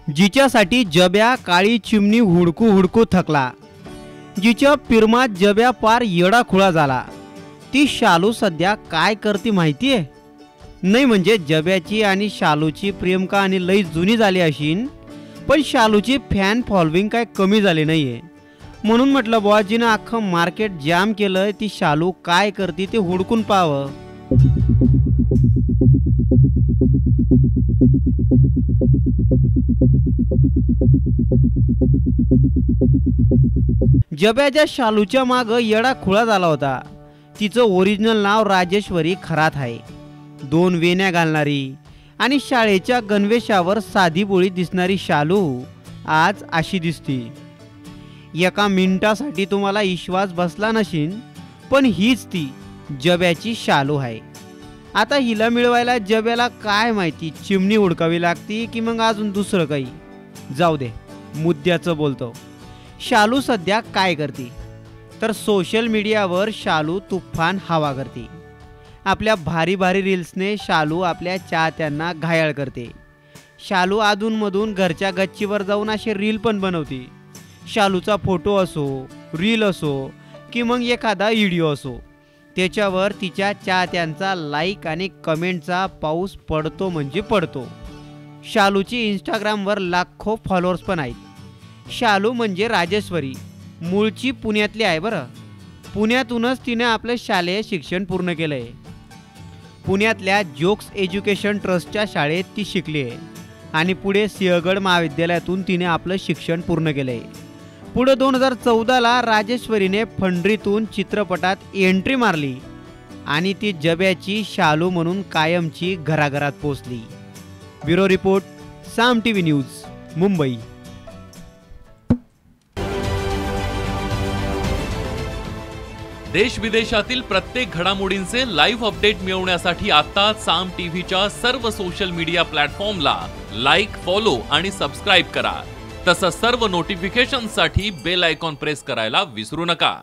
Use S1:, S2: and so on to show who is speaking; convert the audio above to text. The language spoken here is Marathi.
S1: जिच्यासाठी जब्या काळी चिमणी हुडकू हुडकू थकला, जिच्या पिरमात जब्या पार येडाखुळा झाला, ती शालू सध्या काय करते माहितीये? नाही म्हणजे जब्याची आणि शालूची प्रेम कहाणी लई जुनी झाली अशीन, पण शालूची फॅन फॉलोविंग काय कमी झाली नाहीये. म्हणून म्हटलं बुवाजीनं अख्खं मार्केट जाम केलंय, ती शालू काय करते ते हुडकून पाहावं. जब्याच्या शालूच्या माग येडा खुळा झाला होता. तिचं ओरिजिनल नाव राजेश्वरी खरात आहे. 2 वेण्या घालणारी आणि शाळेच्या गणवेशावर साधी बोळी दिसणारी शालू आज अशी दिसती. एका मिनिटासाठी तुम्हाला विश्वास बसला नशीन, पण हीच ती जब्याची शालू आहे. आता हिला मिळवायला जब्याला काय माहिती चिमणी हुडकावी लागती की मग अजून दुसरं काही. जाऊ दे, मुद्द्याचं बोलतो. शालू सध्या काय करते तर सोशल मीडियावर शालू तुफान हवा करते. आपल्या भारी भारी रील्सने शालू आपल्या चाहत्यांना घायाळ करते. शालू अधूनमधून घरच्या गच्चीवर जाऊन असे रील पण बनवते. शालूचा फोटो असो, रील असो की मग एखादा व्हिडिओ असो, त्याच्यावर तिच्या चाहत्यांचा लाईक आणि कमेंटचा पाऊस पडतो म्हणजे पडतो. शालूची इंस्टाग्रामवर लाखो फॉलोअर्स पण आहेत. शालू म्हणजे राजेश्वरी मूळची पुण्यातली आहे बरं. पुण्यातूनच तिने आपलं शालेय शिक्षण पूर्ण केलं आहे. पुण्यातल्या जोक्स एज्युकेशन ट्रस्टच्या शाळेत ती शिकली आहे आणि पुढे सिंहगड महाविद्यालयातून तिने आपलं शिक्षण पूर्ण केलं आहे. पुढे 2014ला राजेश्वरीने फंडरीतून चित्रपटात एंट्री मारली आणि ती जब्याची शालू म्हणून कायमची घराघरात पोचली. ब्युरो रिपोर्ट, साम टीव्ही न्यूज, मुंबई.
S2: देश विदेशातील प्रत्येक घडामोडींचे लाईव्ह अपडेट मिळवण्यासाठी आता साम टीव्हीच्या सर्व सोशल मीडिया प्लॅटफॉर्मला लाईक, फॉलो आणि सबस्क्राईब करा. तसंच सर्व नोटिफिकेशनसाठी बेल आयकॉन प्रेस करायला विसरू नका.